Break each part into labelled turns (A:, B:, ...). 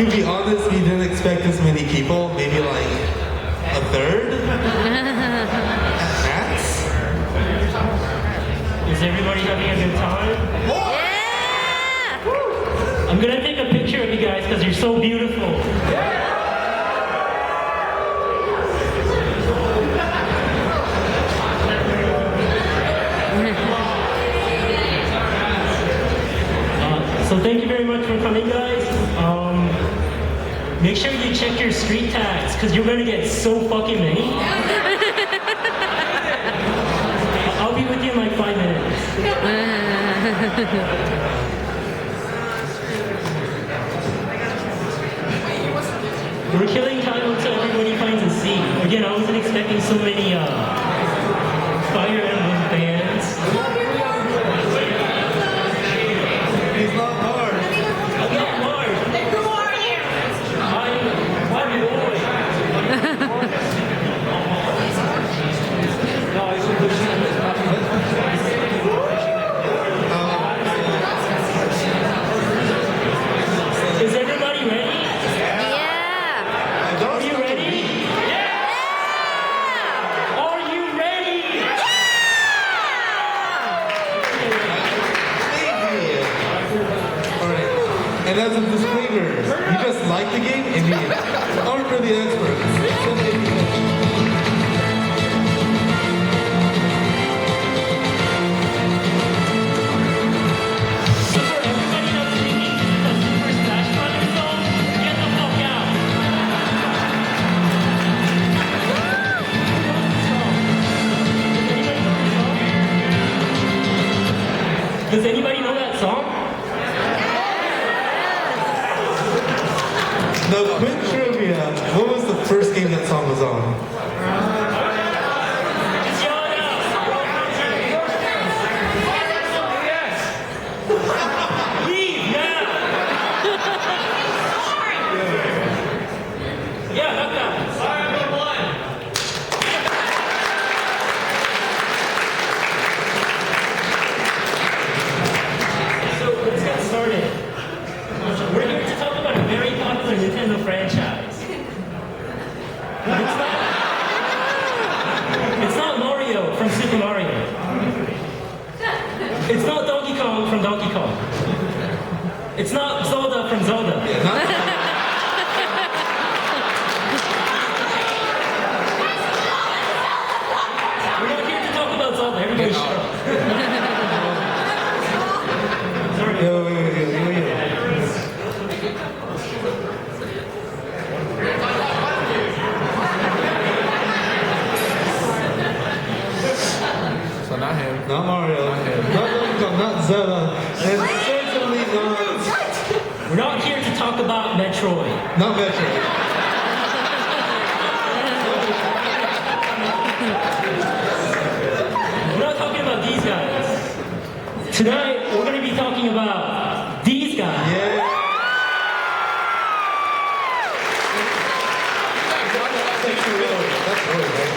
A: To be honest, we didn't expect this many people. Maybe like a third at max.
B: Is everybody having a good time?
C: Yeah!
B: I'm gonna take a picture of you guys because you're so beautiful. So thank you very much for coming, guys. Make sure you check your street tags because you're gonna get so fucking many. I'll be with you in like 5 minutes. We're killing time until everybody finds a seat. Again, I wasn't expecting so many Fire Emblem fans.
A: He's not hard.
B: I'm not Mark.
C: Who are you?
B: I'm Roy. Is everybody ready?
C: Yeah!
B: Are you ready?
C: Yeah!
B: Are you ready?
A: Alright. And as a disclaimer, you just like the game and you aren't really experts.
B: So for everybody that's thinking this is a Super Smash Brothers song, get the fuck out. Does anybody know that song?
A: Now, quick trivia. What was the first game that song was on?
B: It's Yoda. Leave now. Yeah, not that. So let's get started. We're here to talk about a very popular Nintendo franchise. It's not Mario from Super Mario. It's not Donkey Kong from Donkey Kong. It's not Zelda from Zelda. We're not here to talk about Zelda. Everybody shut up. Sorry.
A: Yo.
D: So not him.
A: Not Mario. Not Donkey Kong, not Zelda. And certainly not...
B: We're not here to talk about Metroid.
A: Not Metroid.
B: We're not talking about these guys. Tonight, we're going to be talking about these guys.
A: Yeah. That's really right.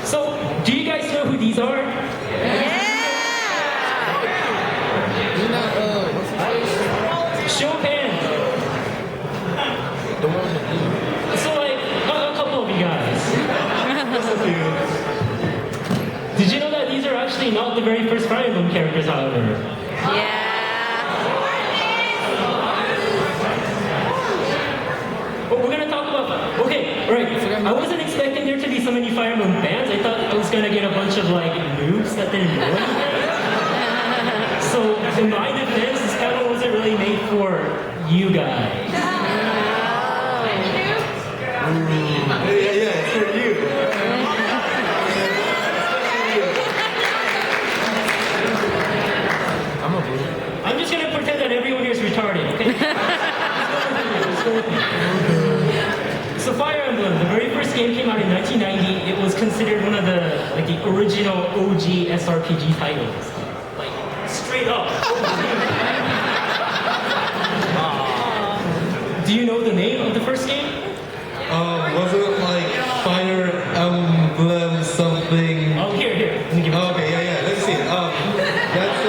B: So, do you guys know who these are?
C: Yeah!
D: You're not, what's his face?
B: Show of hands.
D: The one with the
B: So, like, a couple of you guys. Did you know that these are actually not the very first Fire Emblem characters, however?
C: Yeah!
B: But we're gonna talk about. Okay, right. I wasn't expecting there to be so many Fire Emblem fans. I thought I was gonna get a bunch of like noobs that didn't know anything. So in my defense, this kind of wasn't really made for you guys.
A: Yeah, it's for you.
D: I'm a blue.
B: I'm just gonna pretend that everyone here is retarded. Okay. Let's go with me. So Fire Emblem, the very first game came out in 1990. It was considered one of the original OG SRPG titles. Like straight up. Do you know the name of the first game?
A: Wasn't it like Fire Emblem something?
B: Oh, here. Let me give you.
A: Oh, okay, yeah, let's see it. That's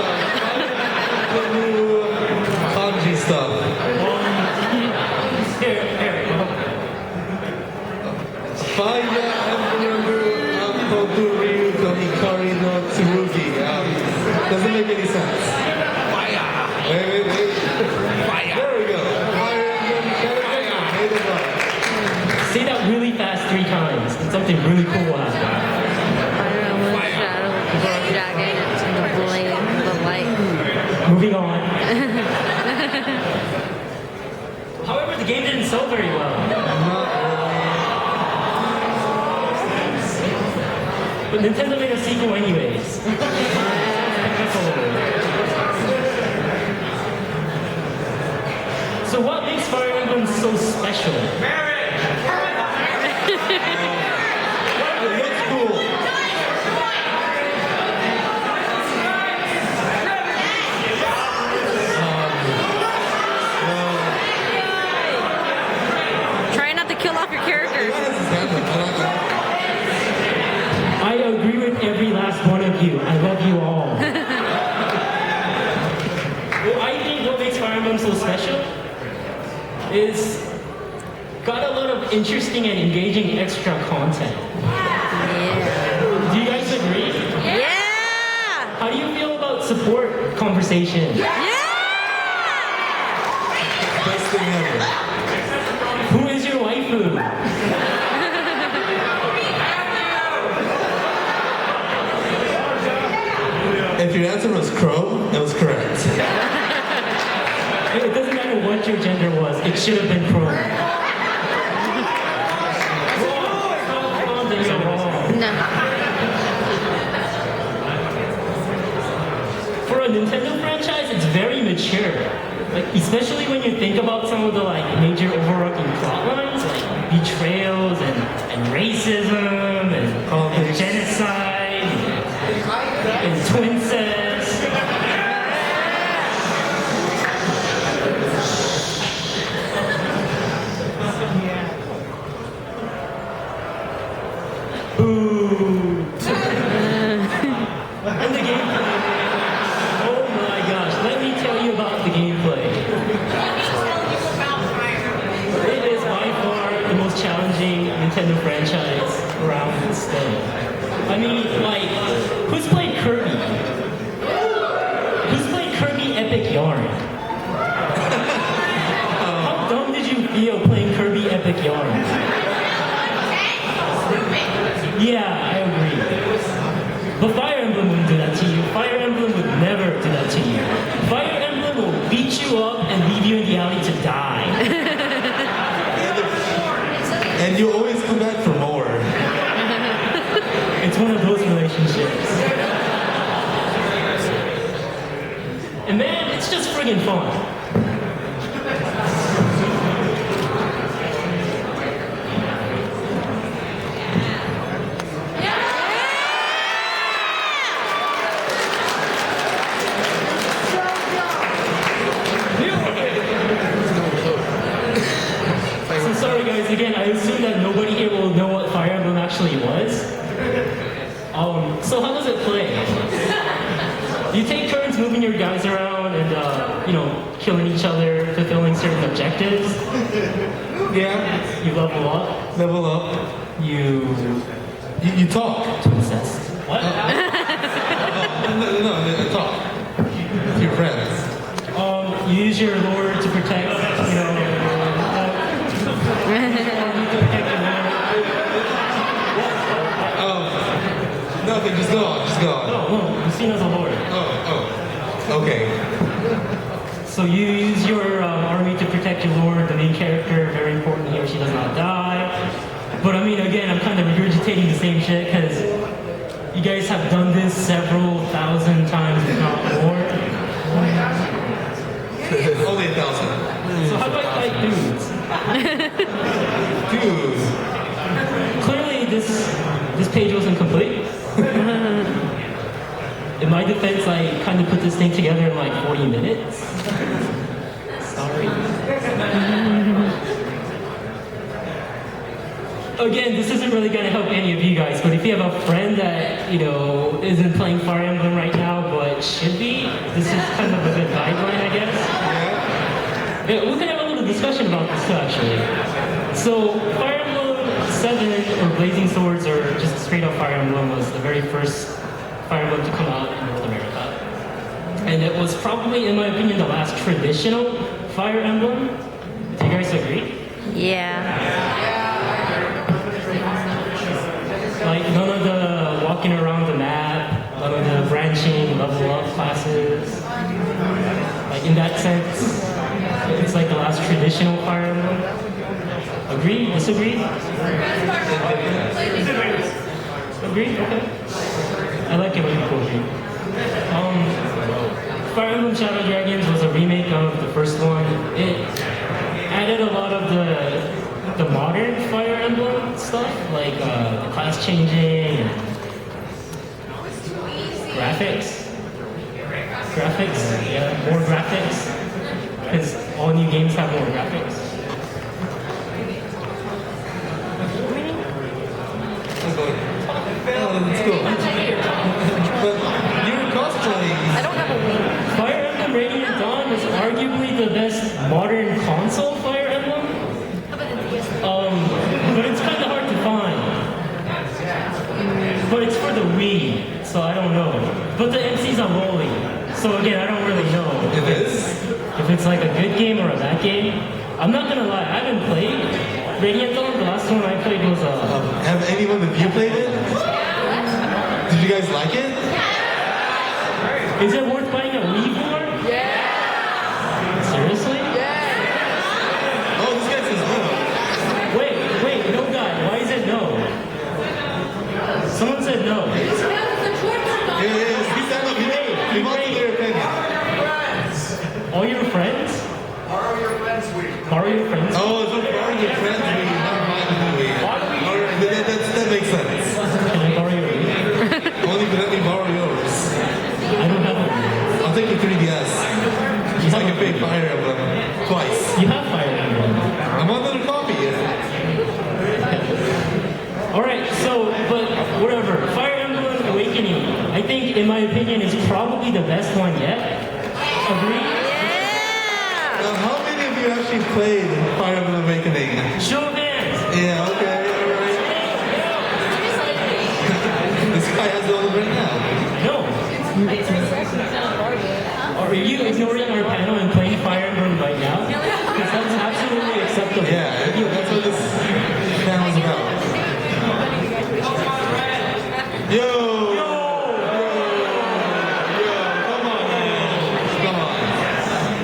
B: Say that really fast 3 times, and something really cool will happen.
C: Fire Emblem Shadow, the dragon, and the blade, the light.
B: Moving on. However, the game didn't sell very well. But Nintendo made a sequel anyways. So what makes Fire Emblem so special?
A: It looks cool.
C: Try not to kill off your characters.
B: I agree with every last one of you. I love you all. Well, I think what makes Fire Emblem so special is got a lot of interesting and engaging extra content.
C: Yeah.
B: Do you guys agree?
C: Yeah!
B: How do you feel about support conversation?
C: Yeah!
A: Best thing ever.
B: Who is your waifu?
A: If your answer was Crow, it was correct.
B: It doesn't matter what your gender was, it should have been pro. Then you're wrong.
C: No.
B: For a Nintendo franchise, it's very mature. Like, especially when you think about some of the major overarching plot lines, like betrayals and racism and genocide and twincest. Boo! And the gameplay. Oh my gosh, let me tell you about the gameplay. It is by far the most challenging Nintendo franchise around still. I mean, who's played Kirby? Who's played Kirby Epic Yarn? How dumb did you feel playing Kirby Epic Yarn? Yeah, I agree. But Fire Emblem wouldn't do that to you. Fire Emblem would never do that to you. Fire Emblem will beat you up and leave you in the alley to die.
A: And you always come back for more.
B: It's one of those relationships. And man, it's just friggin' fun. So sorry guys, again, I assume that nobody here will know what Fire Emblem actually was. So how does it play? You take turns moving your guys around and, killing each other, fulfilling certain objectives.
A: Yeah,
B: You level up.
A: level up.
B: You
A: You talk.
B: incest. What?
A: No, talk. With your friends.
B: You use your lord to protect, to protect your lord.
A: Nothing, just go on, just go on.
B: No, you're seen as a lord.
A: Okay.
B: So you use your army to protect your lord, the main character, very important here, she does not die. But I mean, again, I'm kind of regurgitating the same shit because you guys have done this several thousand times, if not more.
A: Only 1,000.
B: So how do I fight dudes?
A: Dude.
B: Clearly this page wasn't complete. In my defense, I kind of put this thing together in 40 minutes. Sorry. Again, this isn't really going to help any of you guys, but if you have a friend that, isn't playing Fire Emblem right now, but should be, this is kind of a good guideline, I guess. Yeah, we can have a little discussion about this too, actually. So, Fire Emblem 7, or Blazing Swords, or just straight up Fire Emblem, was the very first Fire Emblem to come out in North America. And it was probably, in my opinion, the last traditional Fire Emblem. Do you guys agree?
C: Yeah.
B: Like none of the walking around the map, none of the branching level up classes. Like in that sense, it's like the last traditional Fire Emblem. Agree? Disagree? Agree? Okay. I like it when people agree. Fire Emblem Shadow Dragons was a remake of the first one. It added a lot of the modern Fire Emblem stuff, like the class changing and graphics. Graphics, yeah, more graphics. Because all new games have more graphics.
A: Oh, that's cool. But you're cosplaying.
C: I don't have a Wii.
B: Fire Emblem Radiant Dawn is arguably the best modern console Fire Emblem. But it's kind of hard to find. But it's for the Wii, so I don't know. But the MC's on rolling, so again, I don't really know.
A: It is?
B: If it's like a good game or a bad game. I'm not gonna lie, I haven't played Radiant Dawn. The last one I played was
A: Have anyone of you played it? Did you guys like it?
B: Is it worth buying a Wii for? Seriously?
A: Oh, this guy says no.
B: Wait, no guy. Why is it no? Someone said no.
A: Yeah, speak that up. We want to hear your opinion.
B: All your friends?
E: Borrow your friends' Wii.
B: Borrow your friends?
A: Oh, it's a borrow your friends Wii, not mine Wii. Alright, that makes sense.
B: Can I borrow your Wii?
A: Only if you let me borrow yours.
B: I don't have a Wii.
A: I'll take your 3DS. So I can pay Fire Emblem twice.
B: You have Fire Emblem.
A: I'm on another copy.
B: Alright, so, but whatever. Fire Emblem Awakening, I think, in my opinion, is probably the best one yet. Agree?
A: Now, how many of you actually played Fire Emblem Awakening?
B: Show of hands.
A: Yeah, okay, alright. This guy has all of it right now.
B: No. Are you ignoring our panel and playing Fire Emblem right now? Because that's absolutely acceptable.
A: Yeah, that's what this panel's about. Yo! Come on, man. Come on.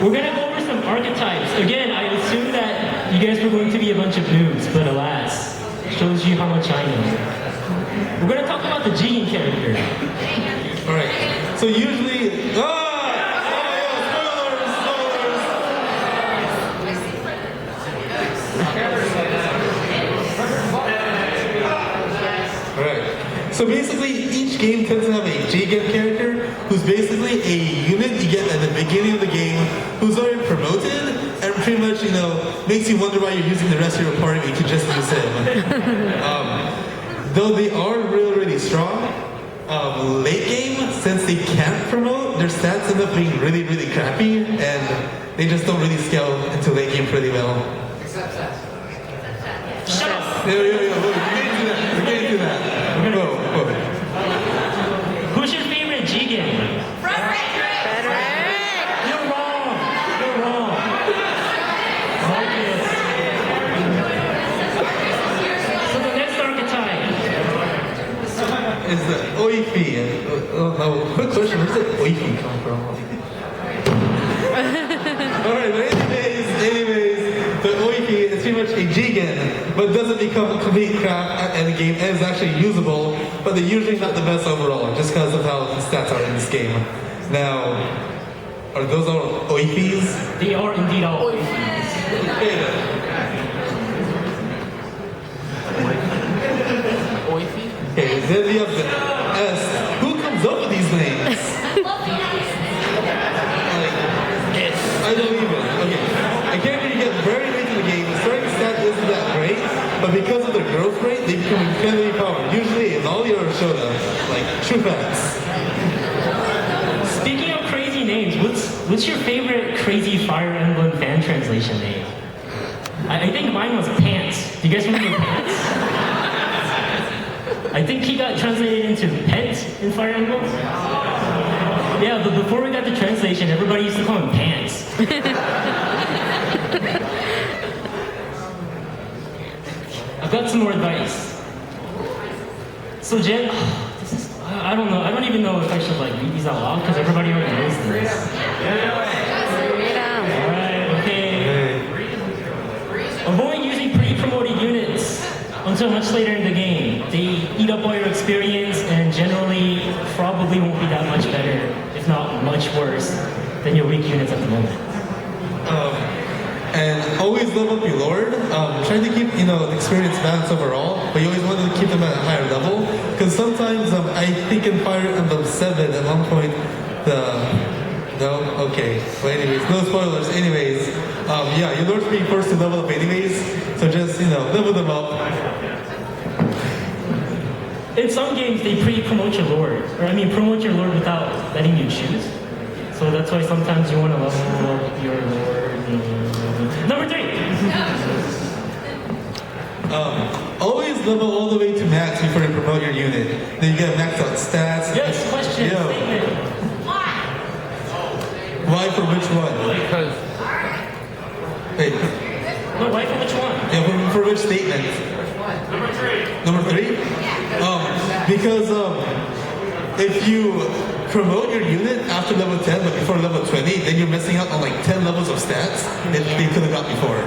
B: We're gonna go over some archetypes. Again, I assume that you guys were going to be a bunch of noobs, but alas, shows you how much I know. We're gonna talk about the Jigen character.
A: Alright, so usually... Alright, so basically each game tends to have a Jigen character who's basically a unit you get at the beginning of the game who's already promoted and pretty much, makes you wonder why you're using the rest of your party to just use him. Though they are really, really strong, late game, since they can't promote, their stats end up being really, really crappy, and they just don't really scale into late game pretty well.
B: Shut up!
A: Yo, we're getting to that. Whoa.
B: Who's your favorite Jigen? You're wrong! Marcus. So the next archetype.
A: Is the Oifi. No, quick question, where's the Oifi come from? Alright, but anyways, the Oifi is pretty much a Jigen, but doesn't become complete crap at the game and is actually usable, but they're usually not the best overall, just because of how the stats are in this game. Now, are those all Oifis?
B: They are indeed all Oifis.
A: Okay then. Okay, then we have the S. Who comes up with these names? I don't even. Okay. A character you get very late in the game, the starting stat isn't that great, but because of their growth rate, they become incredibly powerful. Usually in all your Shoda, like true facts.
B: Speaking of crazy names, what's your favorite crazy Fire Emblem fan translation name? I think mine was Pants. Do you guys remember Pants? I think he got translated into Pet in Fire Emblem. Yeah, but before we got the translation, everybody used to call him Pants. I've got some more advice. So Jen, I don't know. I don't even know if I should like read these out loud because everybody already knows this.
C: Read 'em.
B: Alright, okay. Avoid using pre-promoted units until much later in the game. They eat up all your experience and generally probably won't be that much better, if not much worse, than your weak units at the moment.
A: And always level up your lord. Try to keep, the experience balance overall, but you always want to keep them at a higher level. Because sometimes, I think in Fire Emblem 7 at one point, no? Okay. But anyways, no spoilers. Anyways, yeah, your lord's being forced to level up anyways, so just, level them up.
B: In some games, they pre-promote your lord, promote your lord without letting you choose. So that's why sometimes you want to level up your lord. Number 3.
A: Always level all the way to max before you promote your unit. Then you get maxed out stats.
B: Yes, question, statement.
A: Why for which one?
D: Because
A: Wait.
B: No, why for which one?
A: Yeah, for which statement? Number 3? Because if you promote your unit after level 10 but before level 20, then you're missing out on like 10 levels of stats that they could have got before.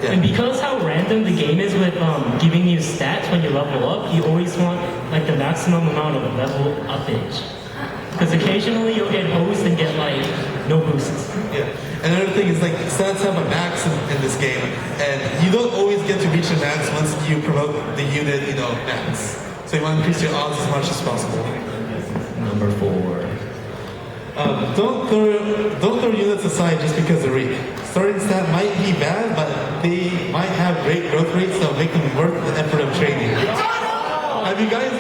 A: Yeah.
B: And because how random the game is with giving you stats when you level up, you always want like the maximum amount of level uppage. Because occasionally you'll get hosed and get like no boosts.
A: Yeah. And another thing is like stats have a max in this game, and you don't always get to reach the max once you promote the unit, max. So you want to increase your odds as much as possible.
B: Number 4.
A: Don't throw units aside just because they're weak. Starting stat might be bad, but they might have great growth rates that will make them worth the effort of training. Have you guys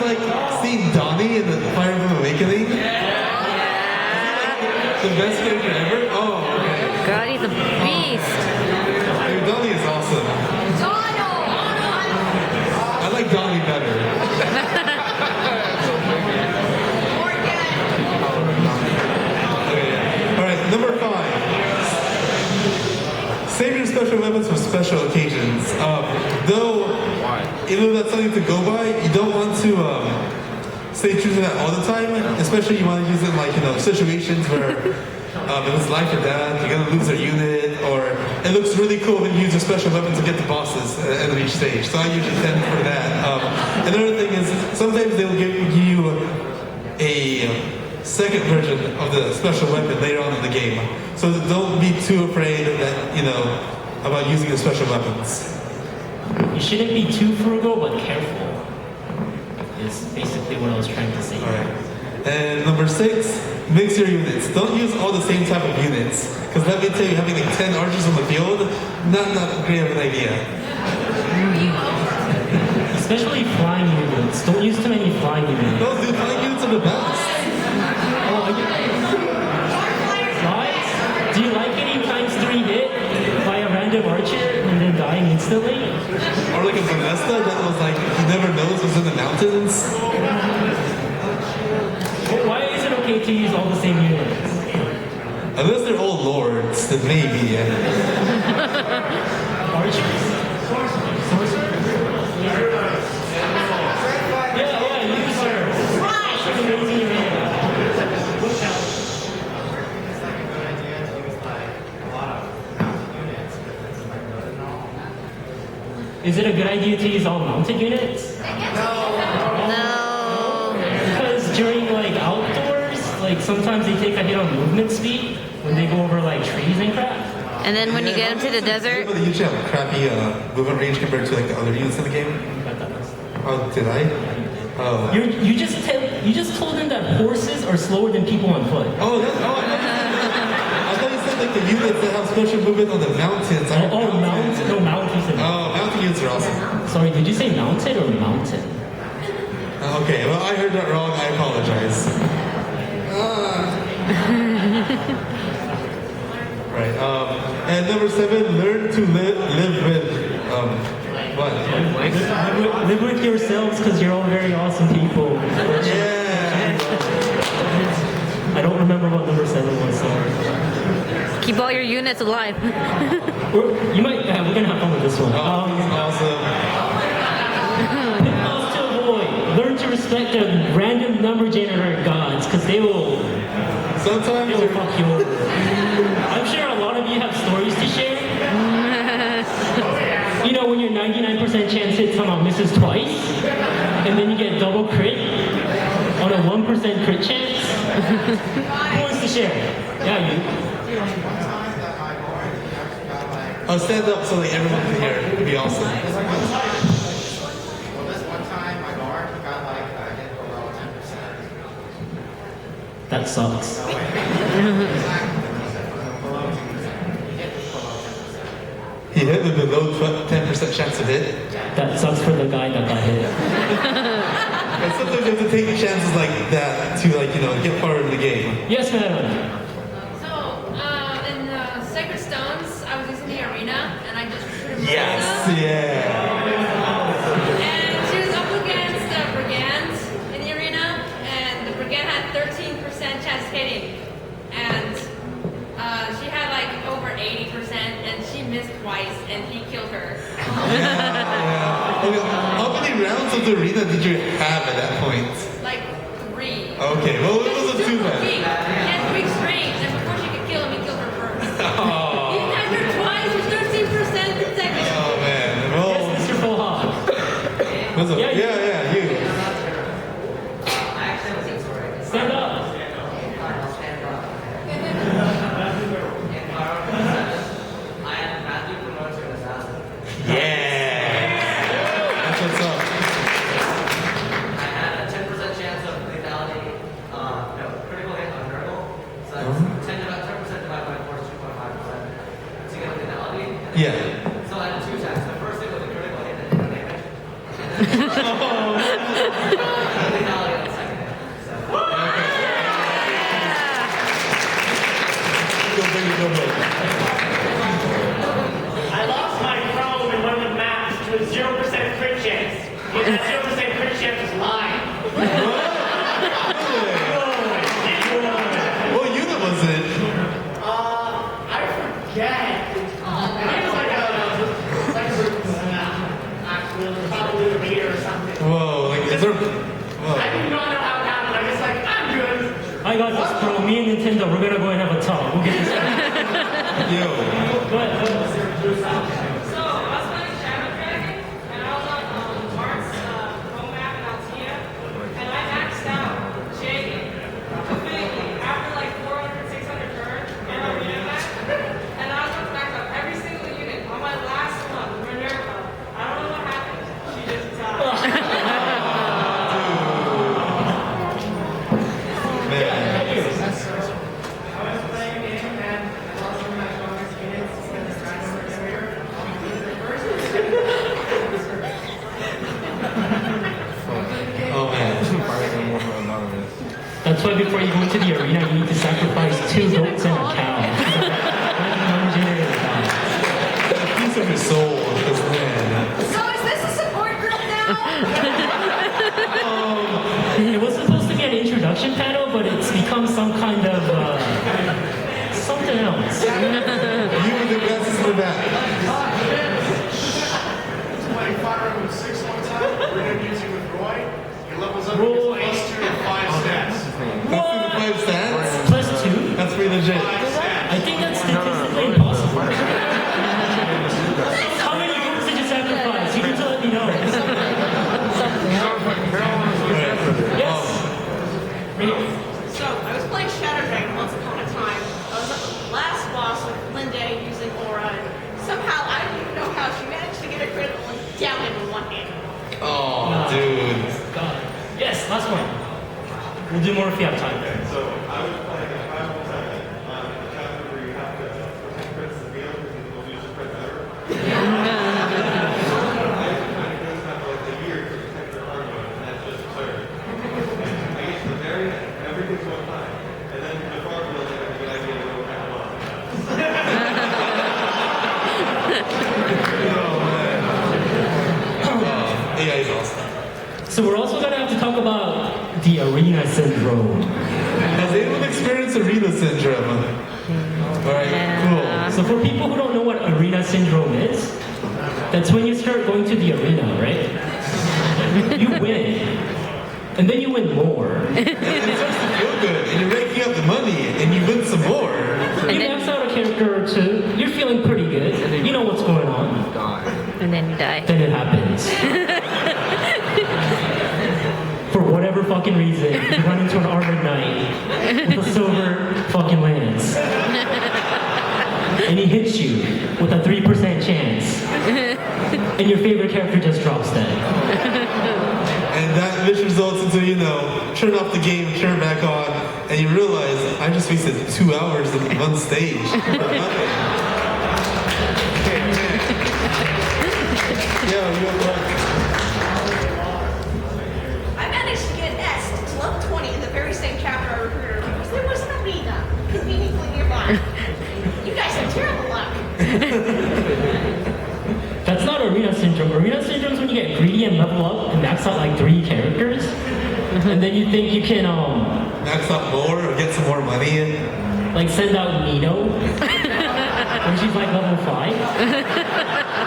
A: seen Donnie in the Fire Emblem Awakening? The best character ever? Oh, okay.
C: God, he's a beast.
A: Dude, Donnie is awesome. I like Donnie better. Alright, number 5. Save your special weapons for special occasions. Even though that's something to go by, you don't want to stay true to that all the time. Especially you want to use it in situations where if it's life or death, you're gonna lose a unit, or it looks really cool when you use your special weapon to get the bosses at the end of each stage. So I usually tend for that. Another thing is sometimes they'll give you a second version of the special weapon later on in the game. So don't be too afraid that, about using the special weapons.
B: You shouldn't be too frugal, but careful. Is basically what I was trying to say.
A: Alright. And number 6, mix your units. Don't use all the same type of units. Because let me tell you, having 10 archers on the field, not great of an idea.
B: Especially flying units. Don't use too many flying units.
A: Those dude, flying units are the best.
B: Do you like getting ×3 hit by a random archer and then dying instantly?
A: Or like a ballista that was he never knows was in the mountains.
B: Well, why is it okay to use all the same units?
A: Unless they're all lords, then maybe.
B: Archers? Sorcerers? Yeah, users. Raising your hand. Is it a good idea to use all mounted units?
C: No.
B: Because during outdoors, sometimes they take a hit on movement speed when they go over trees and crap.
C: And then when you get into the desert,
A: They usually have a crappy movement range compared to the other units in the game. Oh, did I? Oh.
B: You just told them that horses are slower than people on foot.
A: I thought you said the units that have special movement on the mountains.
B: Mountain. No, mountains.
A: Mountain units are awesome.
B: Sorry, did you say mounted or mountain?
A: Okay, well I heard that wrong. I apologize. Right. And number 7, learn to live with what?
B: Live with yourselves because you're all very awesome people.
A: Yeah.
B: I don't remember what number 7 was. Sorry.
C: keep all your units alive.
B: We're gonna have fun with this one.
A: Awesome.
B: respect the random number generator gods because they will
A: Sometimes
B: fuck you over. I'm sure a lot of you have stories to share. You know, when your 99% chance hit somehow misses twice, and then you get double crit on a 1% crit chance. Who wants to share? Yeah, you.
A: I'll stand up so that everyone can hear. It'd be awesome.
E: Well, this one time, my guard got like hit below 10%.
B: That sucks.
A: He hit with a low 10% chance to hit.
B: That sucks for the guy that got hit.
A: And sometimes you have to take chances like that to get far in the game.
B: Yes, madam.
F: So, in Sacred Stones, I was using the arena, and I just recruited
A: Yes,
F: Marissa.
A: yeah.
F: And she was up against the Brigand in the arena, and the Brigand had 13% chance of hitting. And she had like over 80%, and she missed twice, and he killed her.
A: Yeah. Okay, how many rounds of the arena did you have at that point?
F: Like 3.
A: Okay, well it wasn't too
F: Super weak.
A: bad.
F: He had 3 strings, and before she could kill him, he killed her first.
A: Oh,
F: He attacked her twice with 13% second.
A: oh man. Well,
B: Yes, Mr. Foha.
A: yeah, you.
B: Stand up.
A: Yeah. That's what's up.
G: I had a 10% chance of lethality, critical hit on Nurgle. So that's 10% divided by 4 is 2.5% to get a lethality.
A: Yeah.
G: So I had 2 attacks. The first hit was a critical hit that did no damage. Lethality on the second hit. So,
A: Go big, go big.
H: I lost my Chrome in one of the maps to a 0% crit chance. Because that 0% crit chance is lying.
A: What unit was it?
H: I forget. It was probably a reader or something.
A: Whoa, like is there? Whoa.
H: I do not know how it happened. I'm just like, I'm good.
B: I got this, bro. Me and Nintendo, we're gonna go and have a talk. We'll get this done.
A: Yo.
B: Go ahead.
F: So, I was playing Shadow Dragon, and I was on Mark's home map in Altea, and I maxed out Jagan completely after like 400, 600 turns in our arena match, and I was going to max out every single unit. On my last one, Minerva, I don't know what happened. She just died.
A: Man.
H: I was playing it and lost one of my strongest units when the dragon was generator.
A: Oh man.
D: Fire Emblem Anonymous.
B: That's why before you go into the arena, you need to sacrifice 2 goats and a cow.
A: A piece of his soul, because man.
F: So, is this a support group now?
B: It was supposed to be an introduction panel, but it's become some kind of something else.
A: You were the best in the back.
E: Playing Fire Emblem 6 one time. We're going to use you with Roy. He levels up
B: Roy.
E: plus 2 to 5 stats.
A: That's 5 stats?
B: Plus 2?
A: That's pretty legit.
E: 5 stats.
B: I think that's statistically impossible. How many goats did you sacrifice? You need to let me know. Yes. Right here.
I: So, I was playing Shadow Dragon once upon a time. I was at the last boss with Linda using Aura, and somehow, I don't even know how, she managed to get a critical and down him in one hand.
A: Oh, dude.
B: God. Yes, last one. We'll do more if you have time.
J: So I was playing a Final 7 on a chapter where you have to protect Prince of Real because you will use the Prince ever. I kind of goes back like a year to protect their armor, and that's just absurd. I get to the very end, and everything's going fine. And then the farm feels like a good idea to go back along.
A: AI is awesome.
B: So we're also gonna have to talk about the arena syndrome.
A: Has anyone experienced arena syndrome? Alright, cool.
B: So for people who don't know what arena syndrome is, that's when you start going to the arena, right? You win. and then you win more.
A: And it starts to feel good, and you're raking up the money, and you win some more.
B: You max out a character or two, you're feeling pretty good. You know what's going on.
C: And then you die.
B: Then it happens. For whatever fucking reason, you run into an armored knight with a silver fucking lance. And he hits you with a 3% chance. And your favorite character just drops dead.
A: And that which results into, turn off the game, turn it back on, and you realize, I just wasted 2 hours in one stage. For nothing. Yeah, you have
I: I managed to get S to level 20 in the very same chapter I recruited her because there was an arena conveniently nearby. You guys have terrible luck.
B: That's not arena syndrome. Arena syndrome is when you get greedy and level up and max out like 3 characters. And then you think you can
A: max out more or get some more money in.
B: like send out Nino when she's like level 5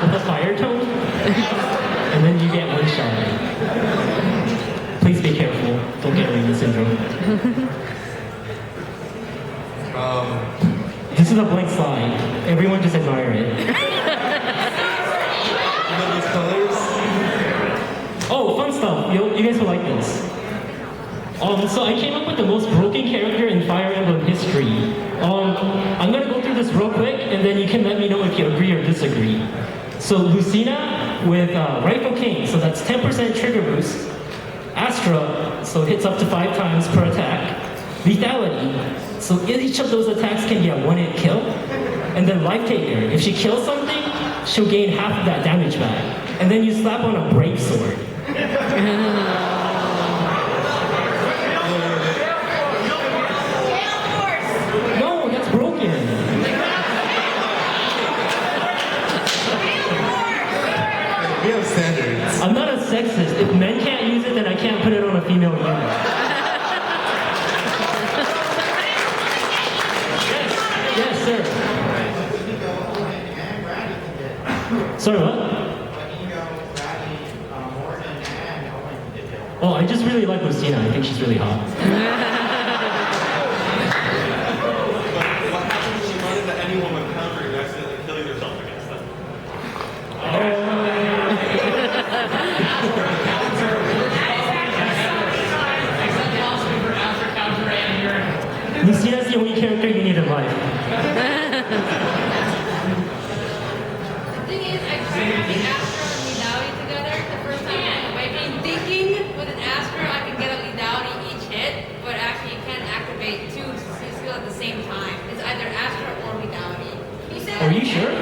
B: with a fire tone. And then you get one shot. Please be careful. Don't get arena syndrome. This is a blank slide. Everyone just admire it.
A: Those colors?
B: Oh, fun stuff. You guys will like this. So I came up with the most broken character in Fire Emblem history. I'm gonna go through this real quick, and then you can let me know if you agree or disagree. So Lucina with Rifle King, so that's 10% trigger boost. Astra, so hits up to 5 times per attack. Lethality, so each of those attacks can be a 1-hit kill. And then Life Taker, if she kills something, she'll gain half of that damage back. And then you slap on a Brave Sword. No, that's broken.
A: We have standards.
B: I'm not a sexist. If men can't use it, then I can't put it on a female unit. Yes, sir. Sorry, what? Oh, I just really like Lucina. I think she's really hot.
J: What happens when you run into anyone with counter and you accidentally kill yourself against them?
B: Lucina's the only character you need in life.
F: The thing is, I tried having Astra and Lethality together the first time I was awakening, thinking with an Astra I could get a Lethality each hit, but actually you can't activate 2 skills at the same time. It's either Astra or Lethality.
B: Are you sure?